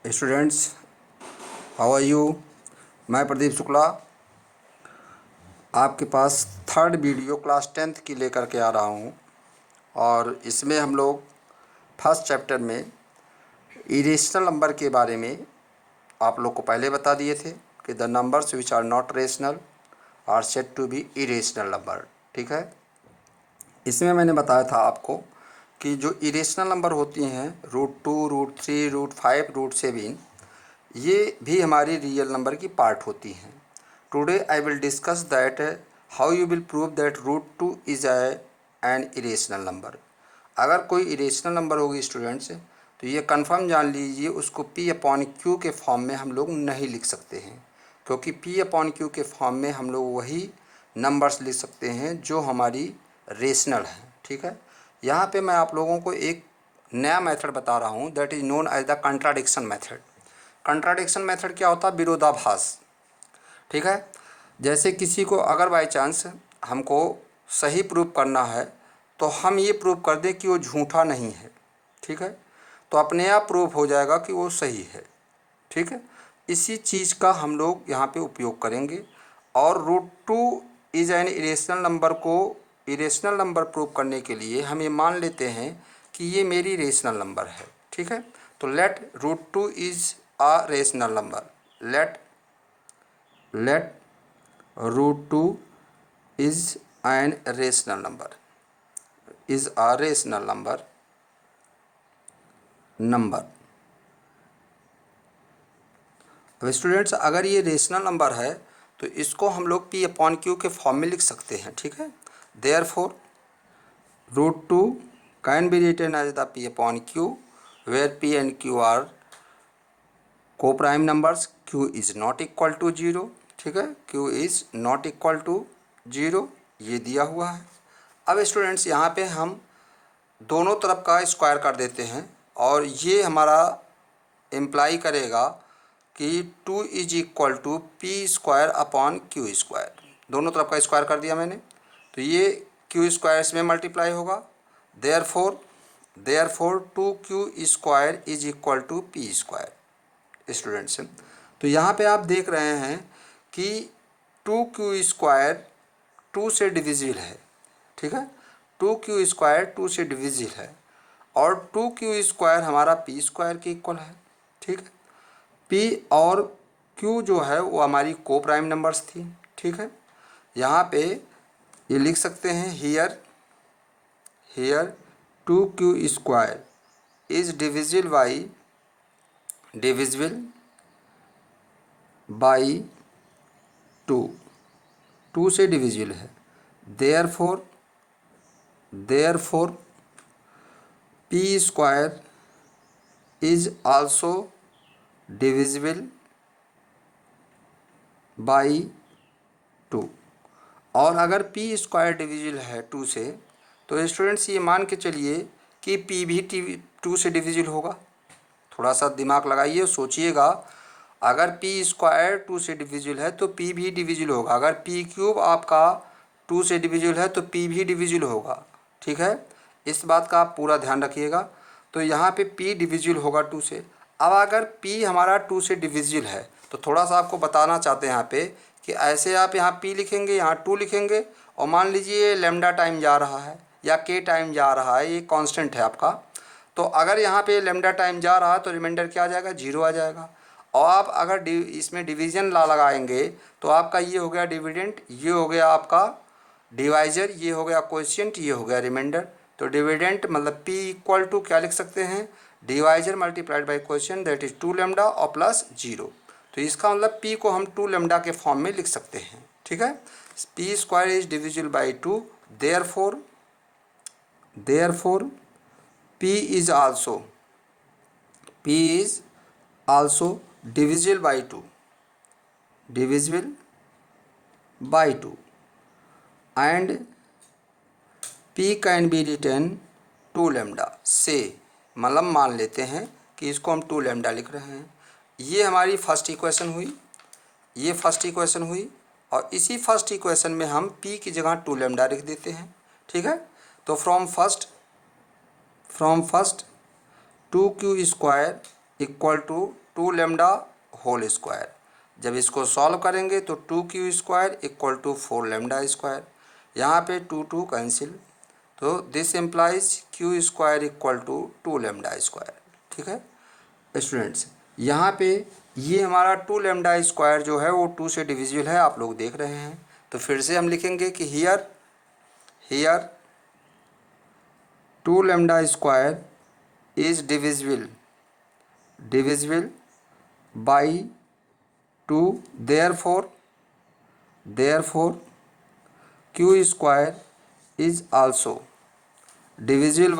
Students, how are you. मैं प्रदीप शुक्ला आपके पास third video class 10th की लेकर के आ रहा हूँ। और इसमें हम लोग फर्स्ट चैप्टर में इरेशनल नंबर के बारे में आप लोग को पहले बता दिए थे कि the numbers which are not rational are said to be irrational number. ठीक है, इसमें मैंने बताया था आपको कि जो इरेशनल नंबर होती हैं √2, √3, √5, √7, ये भी हमारी रियल नंबर की पार्ट होती हैं। Today I will discuss that how you will prove that √2 is an irrational number. अगर कोई इरेशनल नंबर होगी स्टूडेंट्स, तो ये कंफर्म जान लीजिए उसको P/Q के फॉर्म में हम लोग नहीं लिख सकते हैं, क्योंकि P/Q के फॉर्म में हम लोग वही नंबर्स लिख सकते हैं जो हमारी रेशनल हैं। ठीक है, यहाँ पे मैं आप लोगों को एक नया मेथड बता रहा हूँ, that is known as the contradiction method. Contradiction method क्या होता है? विरोधाभास। ठीक है, जैसे किसी को अगर बाई चांस हमको सही प्रूव करना है तो हम ये प्रूव कर दें कि वो झूठा नहीं है। ठीक है, तो अपने आप प्रूव हो जाएगा कि वो सही है। ठीक है, इसी चीज़ का हम लोग यहाँ पे उपयोग करेंगे। और √2 इज़ एन इरेशनल नंबर को इरेशनल नंबर प्रूव करने के लिए हम ये मान लेते हैं कि ये मेरी रेशनल नंबर है। ठीक है, तो let √2 is a rational number. Let √2 is an rational number. Is a rational number. अब स्टूडेंट्स, अगर ये रेशनल नंबर है तो इसको हम लोग P/Q के फॉर्म में लिख सकते हैं। ठीक है, therefore √2 can be written as the P/Q where P and Q are coprime numbers. Q is not equal to 0। ठीक है, Q is not equal to 0, ये दिया हुआ है। अब स्टूडेंट्स, यहाँ पे हम दोनों तरफ का स्क्वायर कर देते हैं और ये हमारा इम्प्लाई करेगा कि 2 इज इक्वल टू P²/Q²। दोनों तरफ का स्क्वायर कर दिया मैंने, तो ये Q² इसमें मल्टीप्लाई होगा। Therefore 2Q² is equal to P²। Students, तो यहाँ पे आप देख रहे हैं कि 2Q² 2 से डिविजिबल है। ठीक है, 2Q² 2 से डिविजिबल है और 2Q² हमारा P² के इक्वल है। ठीक है, P और Q जो है वो हमारी को प्राइम नंबर्स थी। ठीक है, यहाँ पे ये लिख सकते हैं here 2Q² is divisible by 2, 2 से डिविजिबल है। Therefore P² is also divisible by 2। और अगर P² डिविजिबल है 2 से, तो स्टूडेंट्स ये मान के चलिए कि P भी 2 से डिविजिबल होगा। थोड़ा सा दिमाग लगाइए, सोचिएगा, अगर P² 2 से डिविजिबल है तो P भी डिविजिबल होगा। अगर P³ आपका 2 से डिविजिबल है तो P भी डिविजिबल होगा। ठीक है, इस बात का आप पूरा ध्यान रखिएगा। तो यहाँ पे P डिविजिबल होगा 2 से। अब अगर P हमारा 2 से डिविजिबल है तो थोड़ा सा आपको बताना चाहते हैं यहाँ पे कि ऐसे आप यहाँ P लिखेंगे, यहाँ 2 लिखेंगे, और मान लीजिए लैम्डा टाइम जा रहा है या K टाइम जा रहा है, ये कांस्टेंट है आपका। तो अगर यहाँ पे लैम्डा टाइम जा रहा है तो रिमाइंडर क्या आ जाएगा? 0 आ जाएगा। और आप अगर इसमें डिवीज़न ला लगाएंगे तो आपका ये हो गया डिविडेंड, ये हो गया आपका डिवाइज़र, ये हो गया कोएफिशिएंट, ये हो गया रिमाइंडर। तो डिविडेंड मतलब P इक्वल टू क्या लिख सकते हैं? Divisor multiplied by coefficient, that is 2 lambda और प्लस 0। तो इसका मतलब P को हम 2 लैम्डा के फॉर्म में लिख सकते हैं। ठीक है, P² is divisible by 2, therefore P is also divisible by 2 and P can be written 2 lambda से, मतलब मान लेते हैं कि इसको हम 2 लैम्डा लिख रहे हैं। ये हमारी फर्स्ट इक्वेशन हुई, और इसी फर्स्ट इक्वेशन में हम P की जगह 2 लैम्डा लिख देते हैं। ठीक है, तो from first 2Q² equal to 2 lambda whole square. जब इसको सॉल्व करेंगे तो 2q square equal to 4 lambda square. यहाँ पे 2 कैंसिल, तो this implies q square equal to 2 lambda square. ठीक है स्टूडेंट्स, यहाँ पे ये हमारा 2 लेमडा स्क्वायर जो है वो 2 से डिविजिबल है, आप लोग देख रहे हैं। तो फिर से हम लिखेंगे कि here 2 lambda square is divisible by 2, therefore q square is also divisible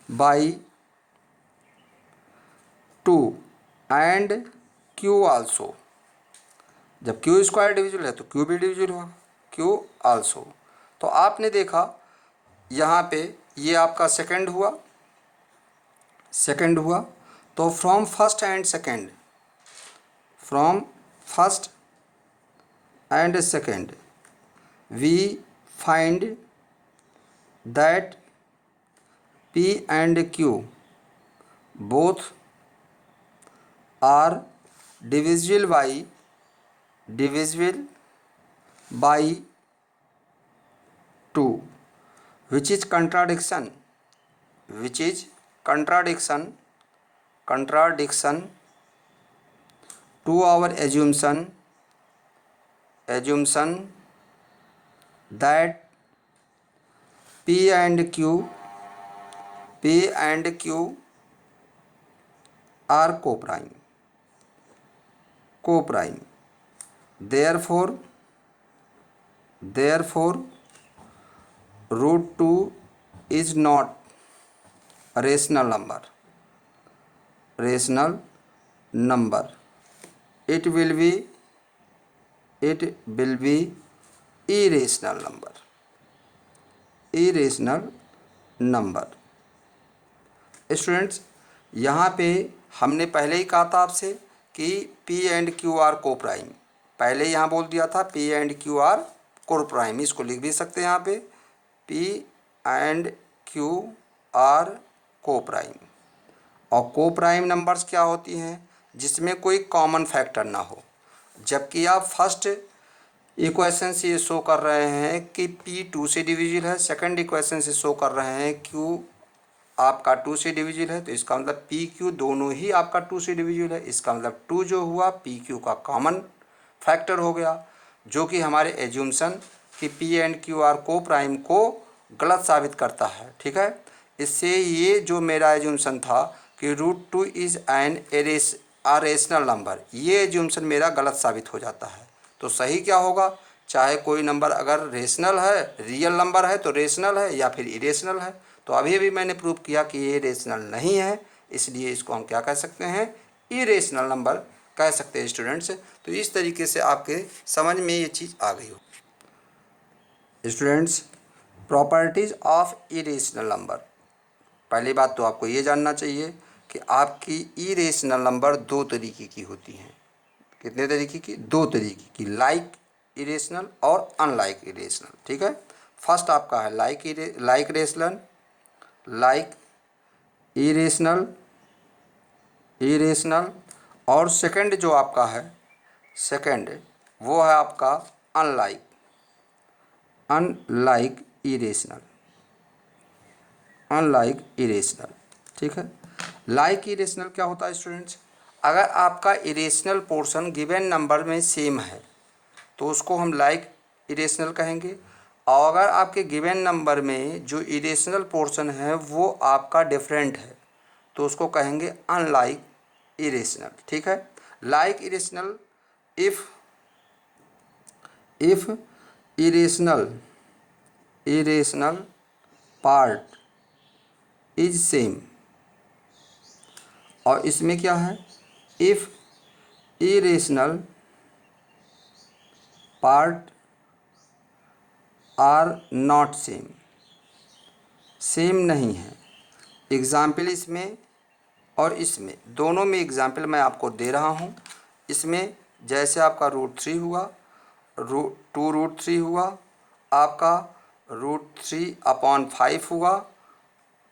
by 2 and q also। जब q स्क्वायर डिविजिबल है तो q भी डिविजिबल हुआ, q आल्सो। तो आपने देखा यहाँ पे ये आपका सेकंड हुआ, तो from first and second we find that p and q both are divisible by 2, which is contradiction to our assumption that p and q are co-prime। therefore root 2 is not a rational number, it will be irrational number। Students, यहाँ पे हमने पहले ही कहा था आपसे कि p and q are को prime, पहले यहाँ बोल दिया था p एंड q आर को प्राइम। इसको लिख भी सकते हैं यहाँ पे p एंड q आर को प्राइम। और को प्राइम नंबर्स क्या होती हैं? जिसमें कोई कॉमन फैक्टर ना हो। जबकि आप फर्स्ट इक्वेशन से ये शो कर रहे हैं कि p 2 से डिविजिबल है, सेकंड इक्वेशन से शो कर रहे हैं q आपका 2 से डिविजिबल है, तो इसका मतलब पी क्यू दोनों ही आपका 2 से डिविजिबल है। इसका मतलब 2 जो हुआ पी क्यू का कॉमन फैक्टर हो गया, जो कि हमारे एज्यूम्सन कि पी एंड क्यू आर को प्राइम को गलत साबित करता है। ठीक है, इससे ये जो मेरा एज्यूम्सन था कि root 2 is an rational number, ये एज्यूम्सन मेरा गलत साबित हो जाता है। तो सही क्या होगा? चाहे कोई नंबर अगर रेशनल है, रियल नंबर है तो रेशनल है या फिर इरेशनल है। तो अभी मैंने प्रूव किया कि ये रेशनल नहीं है, इसलिए इसको हम क्या कह सकते हैं? इरेशनल नंबर कह सकते हैं स्टूडेंट्स। तो इस तरीके से आपके समझ में ये चीज़ आ गई हो। Students, properties of irrational number, पहली बात तो आपको ये जानना चाहिए कि आपकी इरेशनल नंबर 2 तरीके की होती हैं। कितने तरीके की? 2 तरीके की, लाइक इरेशनल और अनलाइक इरेशनल। ठीक है, फर्स्ट आपका है लाइक इरेशनल और सेकंड जो आपका है वो है आपका अनलाइक इरेशनल। ठीक है, लाइक इरेशनल क्या होता है स्टूडेंट्स? अगर आपका इरेशनल पोर्शन गिवन नंबर में सेम है तो उसको हम लाइक इरेशनल कहेंगे, और अगर आपके गिवन नंबर में जो इरेशनल पोर्शन है वो आपका डिफरेंट है तो उसको कहेंगे अनलाइक इरेशनल। ठीक है, like irrational if irrational part is same, और इसमें क्या है? If irrational part are not same नहीं है। एग्ज़ाम्पल इसमें और इसमें दोनों में एग्ज़ाम्पल मैं आपको दे रहा हूँ। इसमें जैसे आपका √3 हुआ, 2√3 हुआ, आपका √3/5 हुआ।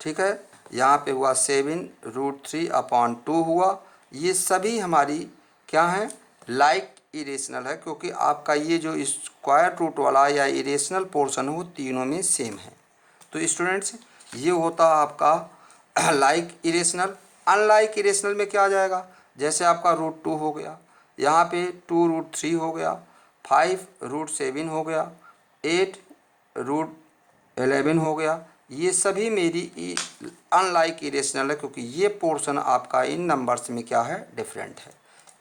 ठीक है, यहाँ पे हुआ 7√3/2 हुआ। ये सभी हमारी क्या है, लाइक इरेशनल है, क्योंकि आपका ये जो स्क्वायर रूट वाला या इरेशनल पोर्शन है वो तीनों में सेम है। तो स्टूडेंट्स ये होता आपका लाइक इरेशनल। अनलाइक इरेशनल में क्या आ जाएगा, जैसे आपका √2 हो गया, यहाँ पे 2√3 हो गया, 5√7 हो गया, 8√11 हो गया। ये सभी मेरी अनलाइक इरेशनल है, क्योंकि ये पोर्शन आपका इन नंबर्स में क्या है, डिफरेंट है।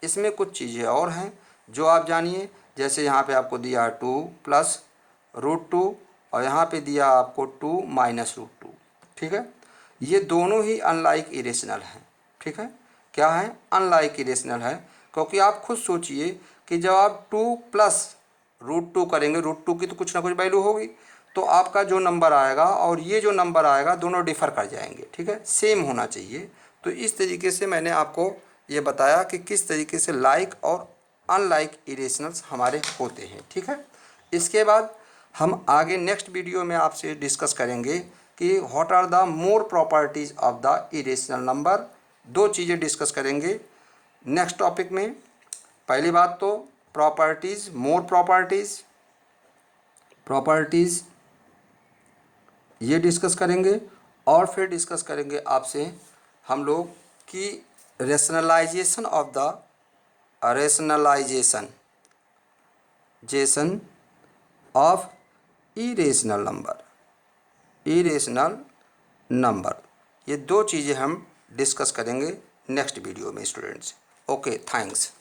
इसमें कुछ चीज़ें और हैं जो आप जानिए, जैसे यहाँ पे आपको दिया 2 + √2 और यहाँ पे दिया आपको 2 - √2। ठीक है, ये दोनों ही अनलाइक इरेशनल हैं। ठीक है, क्या है, अनलाइक इरेशनल है, क्योंकि आप खुद सोचिए कि जब आप 2 + √2 करेंगे, √2 की तो कुछ ना कुछ वैल्यू होगी, तो आपका जो नंबर आएगा और ये जो नंबर आएगा दोनों डिफ़र कर जाएंगे। ठीक है, सेम होना चाहिए। तो इस तरीके से मैंने आपको ये बताया कि किस तरीके से लाइक और अनलाइक इरेशनल्स हमारे होते हैं। ठीक है, इसके बाद हम आगे नेक्स्ट वीडियो में आपसे डिस्कस करेंगे कि what are the more properties of the irrational number. दो चीज़ें डिस्कस करेंगे नेक्स्ट टॉपिक में। पहली बात तो प्रॉपर्टीज़, मोर प्रॉपर्टीज़ ये डिस्कस करेंगे, और फिर डिस्कस करेंगे आपसे हम लोग कि रेशनलाइजेशन ऑफ इरेशनल नंबर। ये दो चीज़ें हम डिस्कस करेंगे नेक्स्ट वीडियो में स्टूडेंट्स। Okay, thanks.